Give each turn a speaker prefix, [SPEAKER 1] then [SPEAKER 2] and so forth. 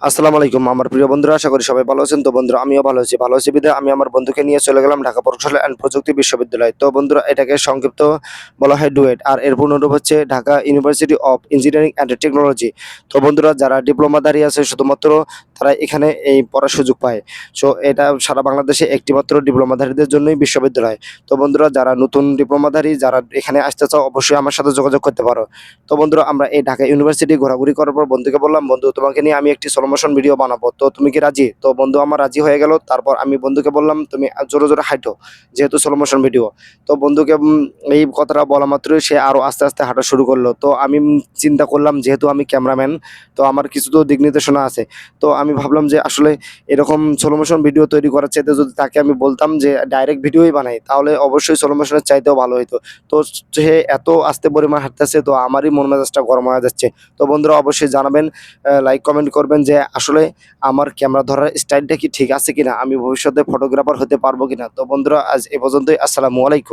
[SPEAKER 1] আসসালামু আলাইকুম আমার প্রিয় বন্ধুরা, আশা করি সবাই ভালো আছেন। তো বন্ধুরা আমিও ভালো আছি বিধায় আমি আমার বন্ধুকে নিয়ে চলে গেলাম ঢাকা প্রকৌশল অ্যান্ড প্রযুক্তি বিশ্ববিদ্যালয়। তো বন্ধুরা এটাকে সংক্ষিপ্ত বলা হয় ডুয়েট, আর এর পূর্ণরূপ হচ্ছে Dhaka university of engineering and technology. তো বন্ধুরা যারা ডিপ্লোমাধারী আছে শুধুমাত্র তারা এখানে এই পড়ার সুযোগ পায়। সো এটা সারা বাংলাদেশে একটিমাত্র ডিপ্লোমাধারীদের জন্যই বিশ্ববিদ্যালয়। তো বন্ধুরা যারা নতুন ডিপ্লোমাধারী যারা এখানে আসতে চাও অবশ্যই আমার সাথে যোগাযোগ করতে পারো। তো বন্ধুরা আমরা এই ঢাকা ইউনিভার্সিটি ঘোরাঘুরি করার পর বন্ধুকে বললাম, বন্ধু তোমাকে নিয়ে আমি একটি স্লো মোশন ভিডিও বানাবো, তো তুমি কি রাজি? তো বন্ধু আমার রাজি হয়ে গেল। তারপর আমি বন্ধুকে বললাম তুমি জোরে জোরে হাঁটো, যেহেতু স্লো মোশন ভিডিও। তো বন্ধুকে এই কথাটা বলা মাত্রই সে আরো আস্তে আস্তে হাঁটা শুরু করলো। তো আমি চিন্তা করলাম যেহেতু আমি ক্যামেরাম্যান, তো আমার কিছু তো দিক নির্দেশনা আছে। তো আমি ভাবলাম যে আসলে এরকম স্লো মোশন ভিডিও তৈরি করার চাইতে যদি তাকে আমি বলতাম যে ডাইরেক্ট ভিডিওই বানাই, তাহলে অবশ্যই স্লো মোশনের চাইতেও ভালো হতো। তো সে এত আস্তে পরিমাণ হাঁটতেছে, তো আমারই মন মেজাজটা গরম হয়ে যাচ্ছে। তো বন্ধুরা অবশ্যই জানাবেন, লাইক কমেন্ট করবেন যে আসলে আমার ক্যামেরা ধরার স্টাইলটা কি ঠিক আছে কিনা, আমি ভবিষ্যতে ফটোগ্রাফার হতে পারবো কিনা। তো বন্ধুরা আজ এ পর্যন্তই। আসসালামু আলাইকুম।